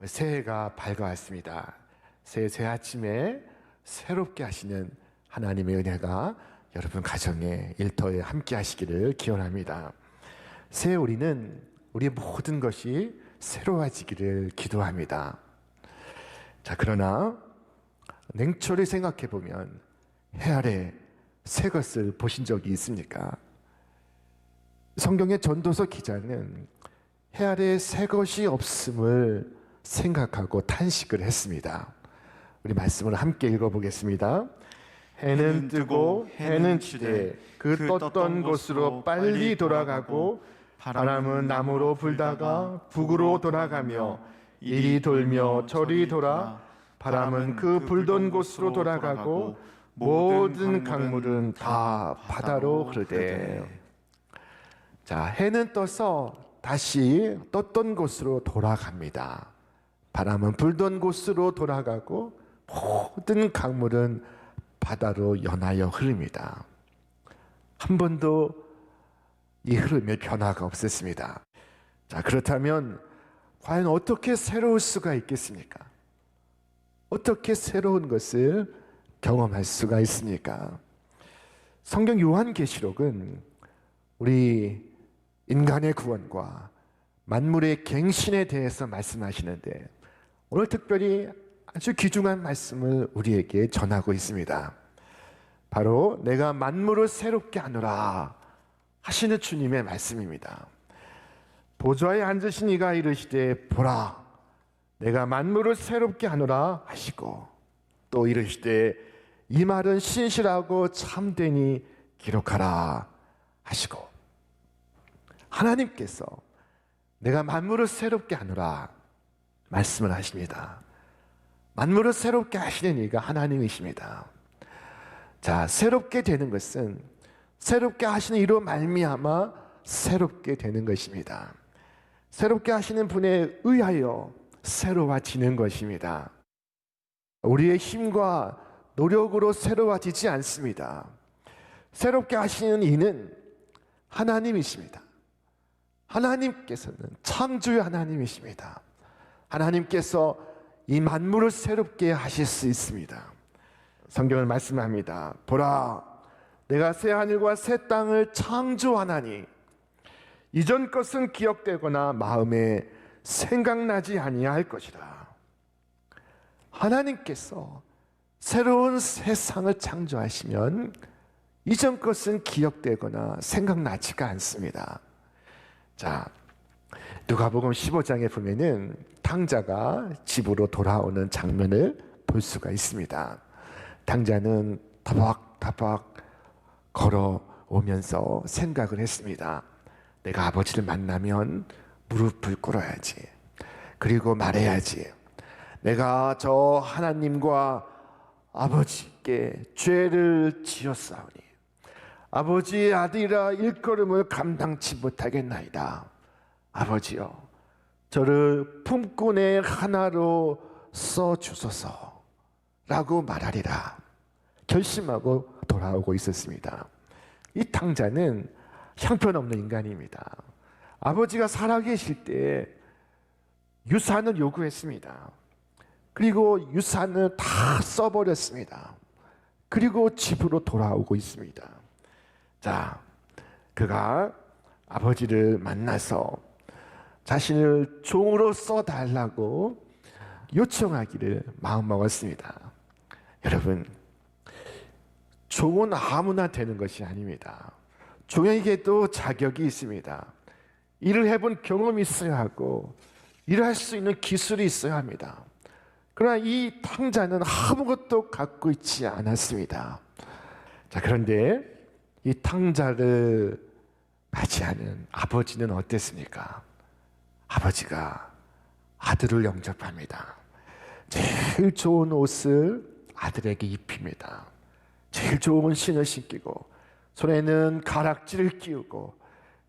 새해가 밝아왔습니다. 새 아침에 새롭게 하시는 하나님의 은혜가 여러분 가정에 일터에 함께 하시기를 기원합니다. 새해 우리는 우리의 모든 것이 새로워지기를 기도합니다. 자, 그러나 냉철히 생각해 보면 해 아래 새 것을 보신 적이 있습니까? 성경의 전도서 기자는 해 아래 새 것이 없음을 생각하고 탄식을 했습니다. 우리 말씀을 함께 읽어보겠습니다. 해는 뜨고 해는 지되 그 떴던 곳으로 빨리 돌아가고 바람은 남으로 불다가 북으로 돌아가며 이리 돌며 저리 돌아 바람은 그 불던 곳으로 돌아가고 모든 강물은 다 바다로 흐르되. 자, 해는 떠서 다시 떴던 곳으로 돌아갑니다. 바람은 불던 곳으로 돌아가고 모든 강물은 바다로 연하여 흐릅니다. 한 번도 이 흐름에 변화가 없었습니다. 자, 그렇다면 과연 어떻게 새로울 수가 있겠습니까? 어떻게 새로운 것을 경험할 수가 있습니까? 성경 요한계시록은 우리 인간의 구원과 만물의 갱신에 대해서 말씀하시는데 오늘 특별히 아주 귀중한 말씀을 우리에게 전하고 있습니다. 바로 내가 만물을 새롭게 하노라 하시는 주님의 말씀입니다. 보좌에 앉으신 이가 이르시되 보라 내가 만물을 새롭게 하노라 하시고 또 이르시되 이 말은 신실하고 참되니 기록하라 하시고, 하나님께서 내가 만물을 새롭게 하노라 말씀을 하십니다. 만물을 새롭게 하시는 이가 하나님이십니다. 자, 새롭게 되는 것은 새롭게 하시는 이로 말미암아 새롭게 되는 것입니다. 새롭게 하시는 분에 의하여 새로워지는 것입니다. 우리의 힘과 노력으로 새로워지지 않습니다. 새롭게 하시는 이는 하나님이십니다. 하나님께서는 창조의 하나님이십니다. 하나님께서 이 만물을 새롭게 하실 수 있습니다. 성경은 말씀합니다. 보라, 내가 새 하늘과 새 땅을 창조하나니 이전 것은 기억되거나 마음에 생각나지 아니할 것이라. 하나님께서 새로운 세상을 창조하시면 이전 것은 기억되거나 생각나지가 않습니다. 자, 누가복음 15장에 보면은 탕자가 집으로 돌아오는 장면을 볼 수가 있습니다. 탕자는 타박타박 걸어오면서 생각을 했습니다. 내가 아버지를 만나면 무릎을 꿇어야지. 그리고 말해야지. 내가 저 하나님과 아버지께 죄를 지었사오니 아버지의 아들이라 일걸음을 감당치 못하겠나이다. 아버지여, 저를 품꾼의 하나로 써주소서 라고 말하리라 결심하고 돌아오고 있었습니다. 이 탕자는 형편없는 인간입니다. 아버지가 살아계실 때 유산을 요구했습니다. 그리고 유산을 다 써버렸습니다. 그리고 집으로 돌아오고 있습니다. 자, 그가 아버지를 만나서 자신을 종으로 써달라고 요청하기를 마음먹었습니다. 여러분, 종은 아무나 되는 것이 아닙니다. 종에게도 자격이 있습니다. 일을 해본 경험이 있어야 하고 일을 할 수 있는 기술이 있어야 합니다. 그러나 이 탕자는 아무것도 갖고 있지 않았습니다. 자, 그런데 이 탕자를 맞이하는 아버지는 어땠습니까? 아버지가 아들을 영접합니다. 제일 좋은 옷을 아들에게 입힙니다. 제일 좋은 신을 신기고 손에는 가락지를 끼우고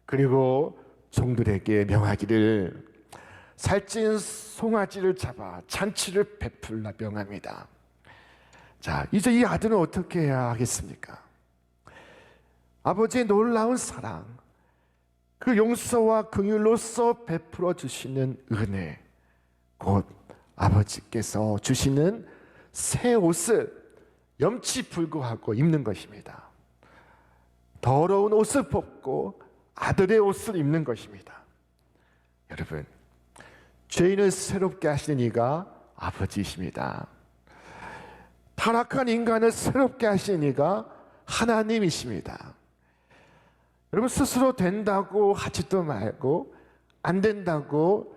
그리고 종들에게 명하기를 살찐 송아지를 잡아 잔치를 베풀라 명합니다. 자, 이제 이 아들은 어떻게 해야 하겠습니까? 아버지의 놀라운 사랑, 그 용서와 긍휼로서 베풀어 주시는 은혜, 곧 아버지께서 주시는 새 옷을 염치 불구하고 입는 것입니다. 더러운 옷을 벗고 아들의 옷을 입는 것입니다. 여러분, 죄인을 새롭게 하시는 이가 아버지이십니다. 타락한 인간을 새롭게 하시는 이가 하나님이십니다. 여러분, 스스로 된다고 하지도 말고 안 된다고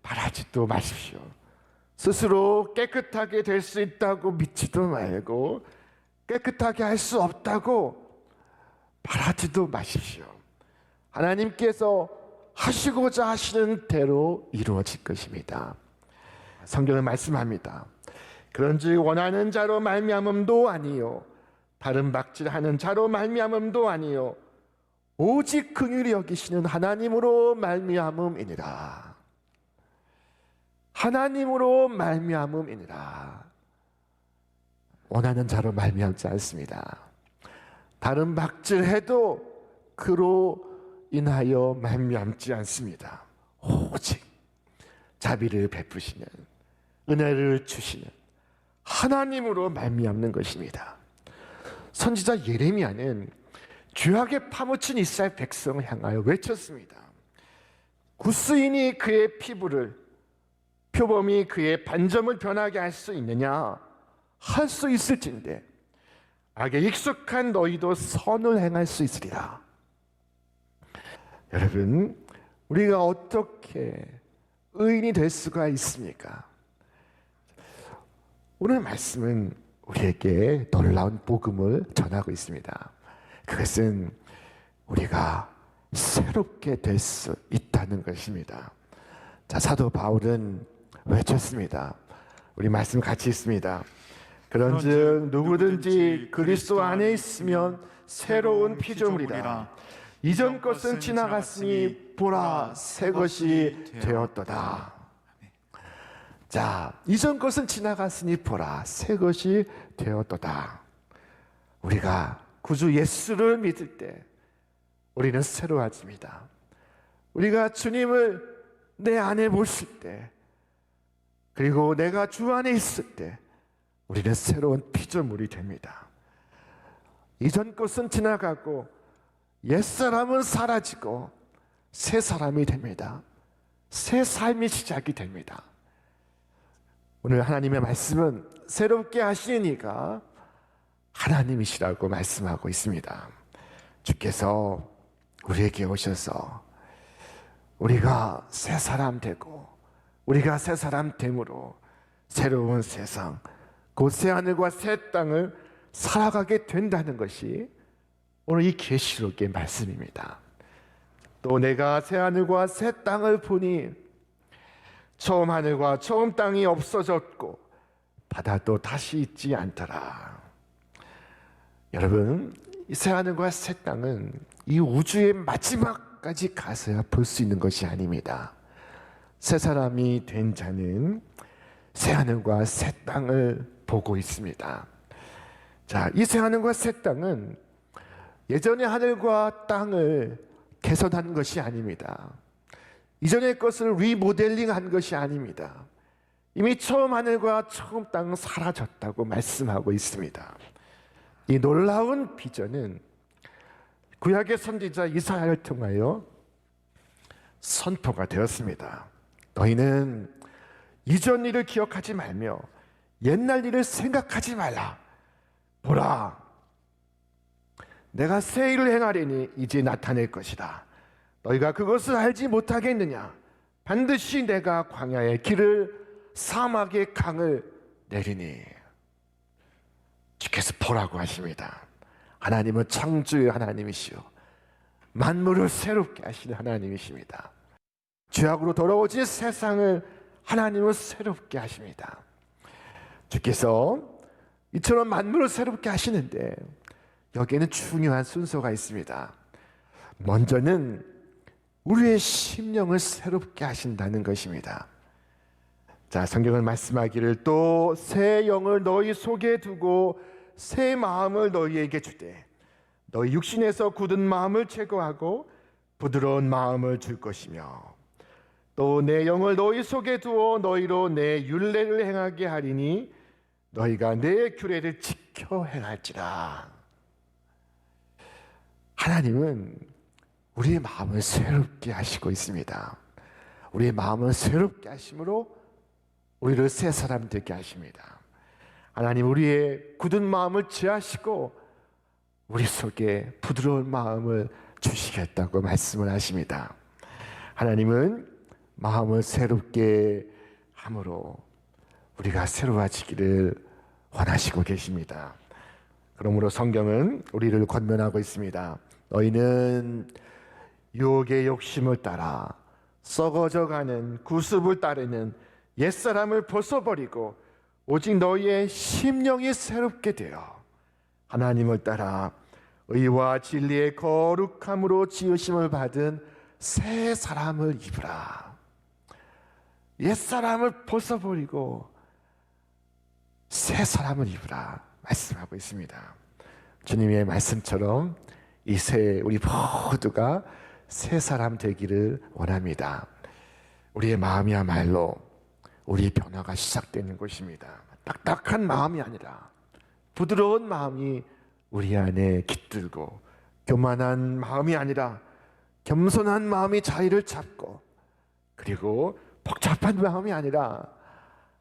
말하지도 마십시오. 스스로 깨끗하게 될 수 있다고 믿지도 말고 깨끗하게 할 수 없다고 말하지도 마십시오. 하나님께서 하시고자 하시는 대로 이루어질 것입니다. 성경은 말씀합니다. 그런즉 원하는 자로 말미암음도 아니요 다른 박질하는 자로 말미암음도 아니요 오직 긍휼히 여기시는 하나님으로 말미암음이니라. 하나님으로 말미암음이니라. 원하는 자로 말미암지 않습니다. 다른 박질해도 그로 인하여 말미암지 않습니다. 오직 자비를 베푸시는, 은혜를 주시는 하나님으로 말미암는 것입니다. 선지자 예레미야는 죄악에 파묻힌 이스라엘 백성을 향하여 외쳤습니다. 구스인이 그의 피부를, 표범이 그의 반점을 변하게 할 수 있느냐? 할 수 있을진데 악에 익숙한 너희도 선을 행할 수 있으리라. 여러분, 우리가 어떻게 의인이 될 수가 있습니까? 오늘 말씀은 우리에게 놀라운 복음을 전하고 있습니다. 그것은 우리가 새롭게 될 수 있다는 것입니다. 자, 사도 바울은 외쳤습니다. 우리 말씀 같이 있습니다. 그런즉 누구든지 그리스도 안에 있으면 새로운 피조물이라. 이전 것은 지나갔으니 보라 새 것이 되었도다. 자, 이전 것은 지나갔으니 보라 새 것이 되었도다. 우리가 구주 예수를 믿을 때 우리는 새로워집니다. 우리가 주님을 내 안에 모실 때, 그리고 내가 주 안에 있을 때 우리는 새로운 피조물이 됩니다. 이전 것은 지나가고 옛사람은 사라지고 새 사람이 됩니다. 새 삶이 시작이 됩니다. 오늘 하나님의 말씀은 새롭게 하시는 이가 하나님이시라고 말씀하고 있습니다. 주께서 우리에게 오셔서 우리가 새 사람 되고 우리가 새 사람 됨으로 새로운 세상, 곧 새 하늘과 새 땅을 살아가게 된다는 것이 오늘 이 계시록의 말씀입니다. 또 내가 새 하늘과 새 땅을 보니 처음 하늘과 처음 땅이 없어졌고 바다도 다시 있지 않더라. 여러분, 이 새 하늘과 새 땅은 이 우주의 마지막까지 가서야 볼 수 있는 것이 아닙니다. 새 사람이 된 자는 새 하늘과 새 땅을 보고 있습니다. 자, 이 새 하늘과 새 땅은 예전의 하늘과 땅을 개선한 것이 아닙니다. 이전의 것을 리모델링한 것이 아닙니다. 이미 처음 하늘과 처음 땅은 사라졌다고 말씀하고 있습니다. 이 놀라운 비전은 구약의 선지자 이사야를 통하여 선포가 되었습니다. 너희는 이전 일을 기억하지 말며 옛날 일을 생각하지 말라. 보라, 내가 새 일을 행하리니 이제 나타낼 것이다. 너희가 그것을 알지 못하겠느냐? 반드시 내가 광야의 길을 사막의 강을 내리니. 주께서 보라고 하십니다. 하나님은 창조의 하나님이시오, 만물을 새롭게 하시는 하나님이십니다. 죄악으로 더러워진 세상을 하나님은 새롭게 하십니다. 주께서 이처럼 만물을 새롭게 하시는데 여기에는 중요한 순서가 있습니다. 먼저는 우리의 심령을 새롭게 하신다는 것입니다. 자, 성경은 말씀하기를 또 새 영을 너희 속에 두고 새 마음을 너희에게 주되 너희 육신에서 굳은 마음을 제거하고 부드러운 마음을 줄 것이며 또 내 영을 너희 속에 두어 너희로 내 율례를 행하게 하리니 너희가 내 규례를 지켜 행할지라. 하나님은 우리의 마음을 새롭게 하시고 있습니다. 우리의 마음을 새롭게 하심으로 우리를 새 사람 되게 하십니다. 하나님 우리의 굳은 마음을 지하시고 우리 속에 부드러운 마음을 주시겠다고 말씀을 하십니다. 하나님은 마음을 새롭게 함으로 우리가 새로워지기를 원하시고 계십니다. 그러므로 성경은 우리를 권면하고 있습니다. 너희는 유혹의 욕심을 따라 썩어져가는 구습을 따르는 옛사람을 벗어버리고 오직 너희의 심령이 새롭게 되어 하나님을 따라 의와 진리의 거룩함으로 지으심을 받은 새 사람을 입으라. 옛사람을 벗어버리고 새 사람을 입으라 말씀하고 있습니다. 주님의 말씀처럼 이 새 우리 모두가 새 사람 되기를 원합니다. 우리의 마음이야말로 우리의 변화가 시작되는 것입니다. 딱딱한 마음이 아니라 부드러운 마음이 우리 안에 깃들고, 교만한 마음이 아니라 겸손한 마음이 자리를 잡고, 그리고 복잡한 마음이 아니라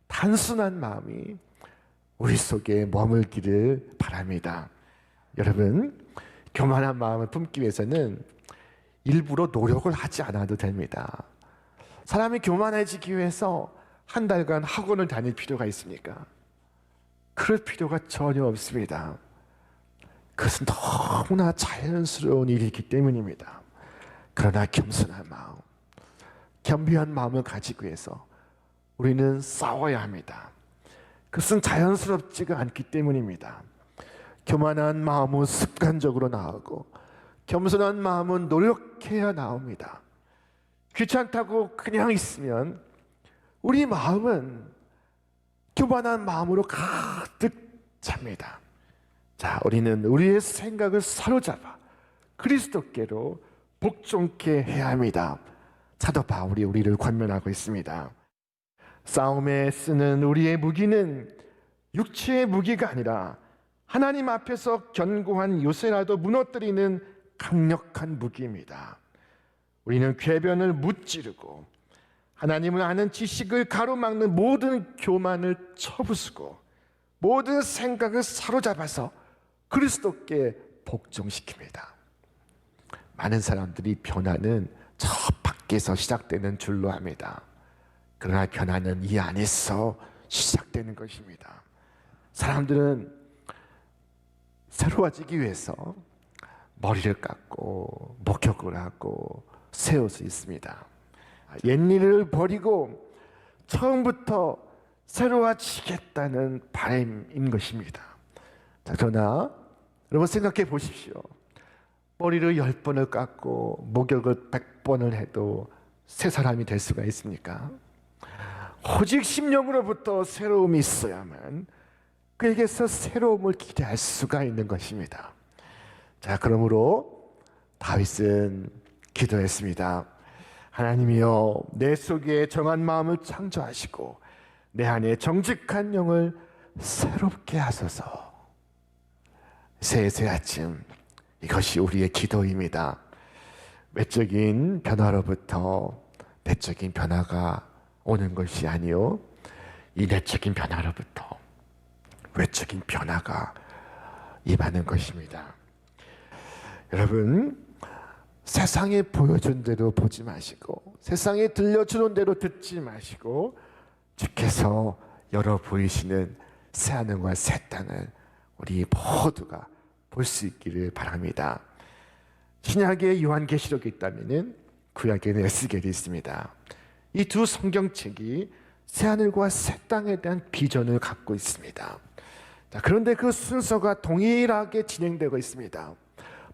단순한 마음이 우리 속에 머물기를 바랍니다. 여러분, 교만한 마음을 품기 위해서는 일부러 노력을 하지 않아도 됩니다. 사람이 교만해지기 위해서 한 달간 학원을 다닐 필요가 있습니까? 그럴 필요가 전혀 없습니다. 그것은 너무나 자연스러운 일이기 때문입니다. 그러나 겸손한 마음, 겸비한 마음을 가지기 위해서 우리는 싸워야 합니다. 그것은 자연스럽지가 않기 때문입니다. 교만한 마음은 습관적으로 나오고 겸손한 마음은 노력해야 나옵니다. 귀찮다고 그냥 있으면 우리 마음은 교만한 마음으로 가득 찹니다. 자, 우리는 우리의 생각을 사로잡아 그리스도께로 복종케 해야 합니다. 사도 바울이 우리를 권면하고 있습니다. 싸움에 쓰는 우리의 무기는 육체의 무기가 아니라 하나님 앞에서 견고한 요새라도 무너뜨리는 강력한 무기입니다. 우리는 궤변을 무찌르고 하나님을 아는 지식을 가로막는 모든 교만을 쳐부수고 모든 생각을 사로잡아서 그리스도께 복종시킵니다. 많은 사람들이 변화는 저 밖에서 시작되는 줄로 합니다. 그러나 변화는 이 안에서 시작되는 것입니다. 사람들은 새로워지기 위해서 머리를 깎고 목욕을 하고 새 옷을 입습니다. 옛일을 버리고 처음부터 새로워지겠다는 바람인 것입니다. 자, 그러나 여러분 생각해 보십시오. 머리를 10번을 깎고 목욕을 100번을 해도 새 사람이 될 수가 있습니까? 오직 심령으로부터 새로움이 있어야만 그에게서 새로움을 기대할 수가 있는 것입니다. 자, 그러므로 다윗은 기도했습니다. 하나님이여, 내 속에 정한 마음을 창조하시고 내 안에 정직한 영을 새롭게 하소서. 새 아침, 이것이 우리의 기도입니다. 외적인 변화로부터 내적인 변화가 오는 것이 아니요, 이 내적인 변화로부터 외적인 변화가 임하는 것입니다. 여러분, 세상에 보여준 대로 보지 마시고 세상에 들려주는 대로 듣지 마시고 주께서 열어 보이시는 새하늘과 새 땅을 우리 모두가 볼 수 있기를 바랍니다. 신약에 요한계시록이 있다면 구약에는 에스겔이 있습니다. 이 두 성경책이 새하늘과 새 땅에 대한 비전을 갖고 있습니다. 자, 그런데 그 순서가 동일하게 진행되고 있습니다.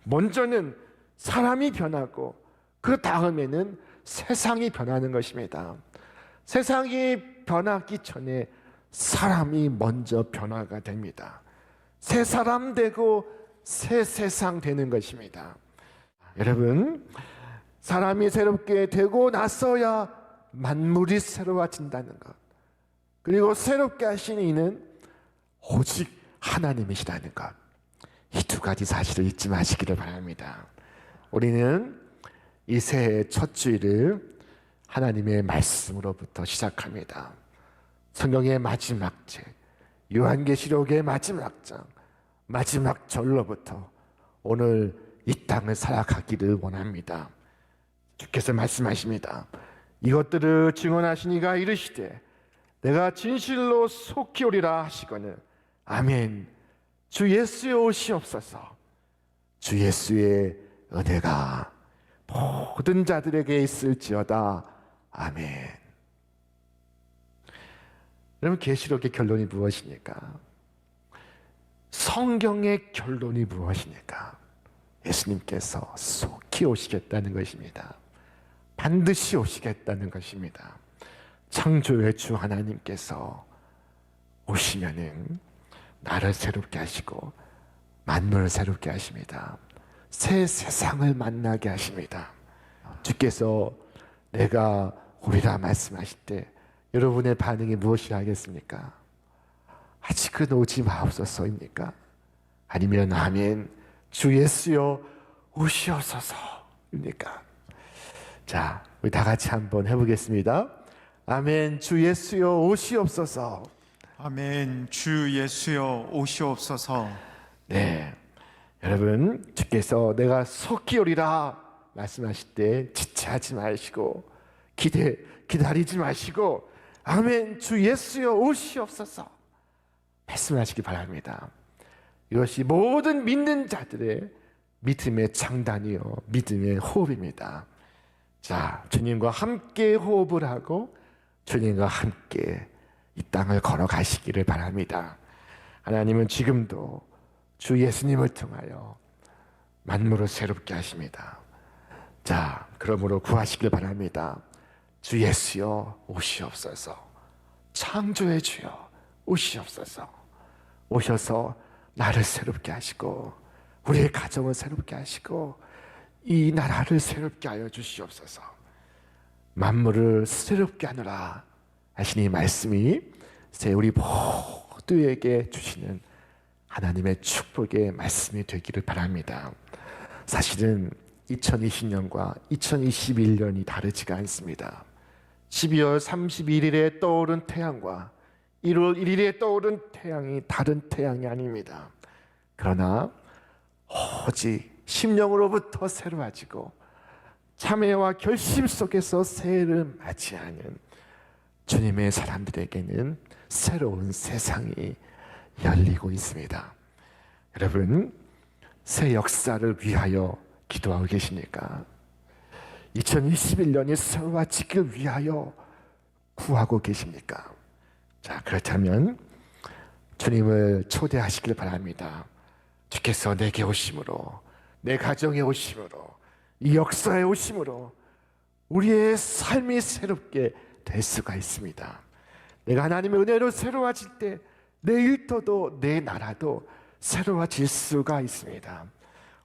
먼저는 사람이 변하고 그 다음에는 세상이 변하는 것입니다. 세상이 변하기 전에 사람이 먼저 변화가 됩니다. 새 사람 되고 새 세상 되는 것입니다. 여러분, 사람이 새롭게 되고 나서야 만물이 새로워진다는 것, 그리고 새롭게 하시는 이는 오직 하나님이시라는 것, 이 두 가지 사실을 잊지 마시기를 바랍니다. 우리는 이 새해 첫 주일을 하나님의 말씀으로부터 시작합니다. 성경의 마지막 책 요한계시록의 마지막 장 마지막 절로부터 오늘 이 땅을 살아가기를 원합니다. 주께서 말씀하십니다. 이것들을 증언하시니가 이르시되 내가 진실로 속히 오리라 하시거늘 아멘. 주 예수의 오시옵소서. 주 예수의 은혜가 모든 자들에게 있을지어다. 아멘. 여러분, 계시록의 결론이 무엇입니까? 성경의 결론이 무엇입니까? 예수님께서 속히 오시겠다는 것입니다. 반드시 오시겠다는 것입니다. 창조의 주 하나님께서 오시면은 나를 새롭게 하시고 만물을 새롭게 하십니다. 새 세상을 만나게 하십니다. 주께서 내가 오리라 말씀하실 때 여러분의 반응이 무엇이라 하겠습니까? 아직은 오지 마옵소서입니까? 아니면 아멘 주 예수여 오시옵소서입니까? 자, 우리 다 같이 한번 해보겠습니다. 아멘 주 예수여 오시옵소서. 아멘 주 예수여 오시옵소서. 네, 여러분, 주께서 내가 속히 오리라 말씀하실 때 지체하지 마시고 기다리지 마시고 아멘 주 예수여 오시옵소서 말씀하시기 바랍니다. 이것이 모든 믿는 자들의 믿음의 장단이요 믿음의 호흡입니다. 자, 주님과 함께 호흡을 하고 주님과 함께 이 땅을 걸어가시기를 바랍니다. 하나님은 지금도 주 예수님을 통하여 만물을 새롭게 하십니다. 자, 그러므로 구하시길 바랍니다. 주 예수여 오시옵소서. 창조의 주여 오시옵소서. 오셔서 나를 새롭게 하시고 우리의 가정을 새롭게 하시고 이 나라를 새롭게 하여 주시옵소서. 만물을 새롭게 하느라 하시니 말씀이 우리 모두에게 주시는 하나님의 축복의 말씀이 되기를 바랍니다. 사실은 2020년과 2021년이 다르지가 않습니다. 12월 31일에 떠오른 태양과 1월 1일에 떠오른 태양이 다른 태양이 아닙니다. 그러나 오직 심령으로부터 새로워지고 참회와 결심 속에서 새해를 맞이하는 주님의 사람들에게는 새로운 세상이 열리고 있습니다. 여러분, 새 역사를 위하여 기도하고 계십니까? 2021년이 새로워지길 위하여 구하고 계십니까? 자, 그렇다면 주님을 초대하시길 바랍니다. 주께서 내게 오심으로, 내 가정에 오심으로, 이 역사에 오심으로 우리의 삶이 새롭게 될 수가 있습니다. 내가 하나님의 은혜로 새로워질 때 내 일터도 내 나라도 새로워질 수가 있습니다.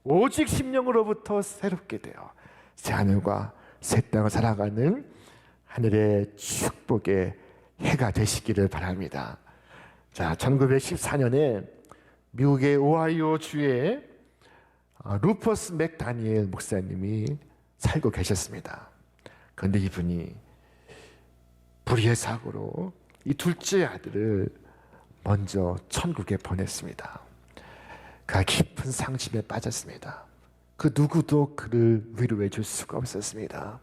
오직 심령으로부터 새롭게 되어 새하늘과 새 땅을 살아가는 하늘의 축복의 해가 되시기를 바랍니다. 자, 1914년에 미국의 오하이오 주에 루퍼스 맥다니엘 목사님이 살고 계셨습니다. 그런데 이분이 불의의 사고로 이 둘째 아들을 먼저 천국에 보냈습니다. 그가 깊은 상심에 빠졌습니다. 그 누구도 그를 위로해 줄 수가 없었습니다.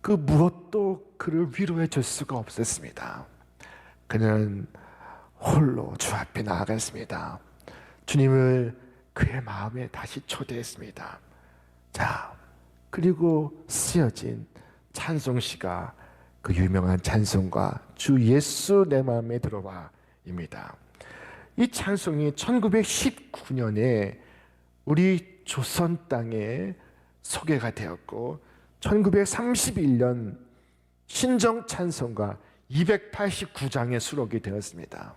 그 무엇도 그를 위로해 줄 수가 없었습니다. 그는 홀로 주 앞에 나아갔습니다. 주님을 그의 마음에 다시 초대했습니다. 자, 그리고 쓰여진 찬송시가 그 유명한 찬송가 주 예수 내 마음에 들어와 입니다. 이 찬송이 1919년에 우리 조선 땅에 소개가 되었고 1931년 신정 찬송가 289장에 수록이 되었습니다.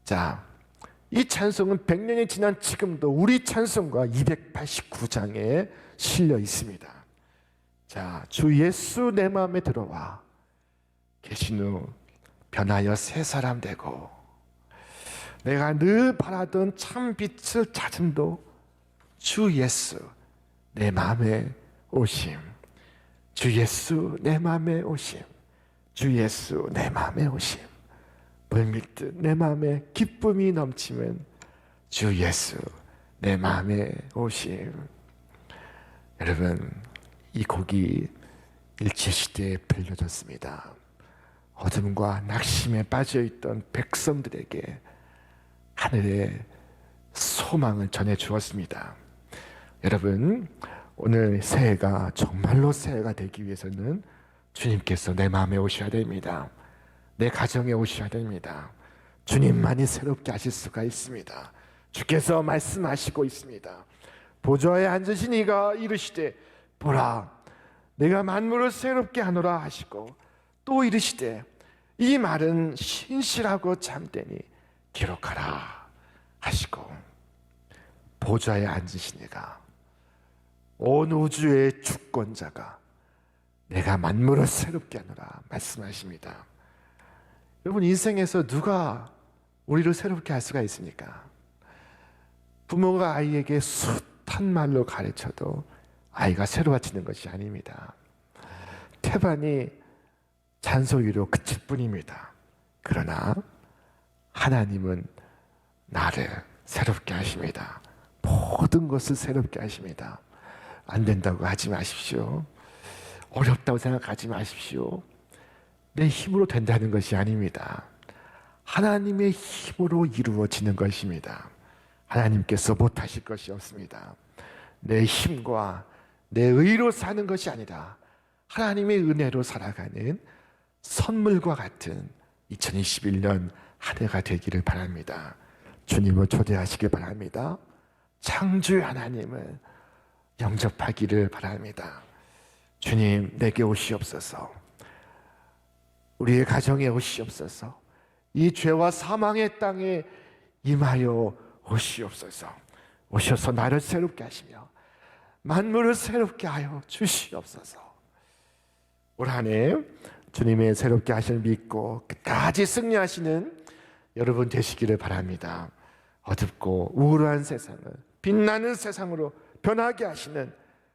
자, 이 찬송은 100년이 지난 지금도 우리 찬송가 289장에 실려 있습니다. 자, 주 예수 내 마음에 들어와 계신 후 변하여 새 사람 되고 내가 늘 바라던 참 빛을 찾음도 주 예수 내 마음에 오심. 주 예수 내 마음에 오심. 주 예수 내 마음에 오심. 물밀듯 내 마음에 기쁨이 넘치면 주 예수 내 마음에 오심. 여러분, 이 곡이 일제시대에 불려졌습니다. 어둠과 낙심에 빠져있던 백성들에게 하늘의 소망을 전해 주었습니다. 여러분, 오늘 새해가 정말로 새해가 되기 위해서는 주님께서 내 마음에 오셔야 됩니다. 내 가정에 오셔야 됩니다. 주님만이 새롭게 하실 수가 있습니다. 주께서 말씀하시고 있습니다. 보좌에 앉으신 이가 이르시되 보라 내가 만물을 새롭게 하노라 하시고 또 이르시되 이 말은 신실하고 참되니 기록하라 하시고 보좌에 앉으신 이가 온 우주의 주권자가 내가 만물을 새롭게 하노라 말씀하십니다. 여러분, 인생에서 누가 우리를 새롭게 할 수가 있습니까? 부모가 아이에게 숱한 말로 가르쳐도 아이가 새로워지는 것이 아닙니다. 태반이 잔소리로 그칠 뿐입니다. 그러나 하나님은 나를 새롭게 하십니다. 모든 것을 새롭게 하십니다. 안 된다고 하지 마십시오. 어렵다고 생각하지 마십시오. 내 힘으로 된다는 것이 아닙니다. 하나님의 힘으로 이루어지는 것입니다. 하나님께서 못하실 것이 없습니다. 내 힘과 내 의로 사는 것이 아니라 하나님의 은혜로 살아가는 선물과 같은 2021년 한 해가 되기를 바랍니다. 주님을 초대하시길 바랍니다. 창조의 하나님을 영접하기를 바랍니다. 주님, 내게 오시옵소서. 우리의 가정에 오시옵소서. 이 죄와 사망의 땅에 임하여 오시옵소서. 오셔서 나를 새롭게 하시며 만물을 새롭게 하여 주시옵소서. 올 한 해 주님의 새롭게 하심을 믿고 끝까지 승리하시는 여러분 되시기를 바랍니다. 어둡고 우울한 세상을 빛나는 세상으로 변하게 하시는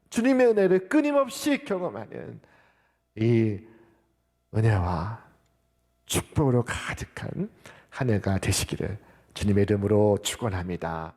주님의 은혜를 끊임없이 경험하는 이 은혜와 축복으로 가득한 한 해가 되시기를 주님의 이름으로 축원합니다.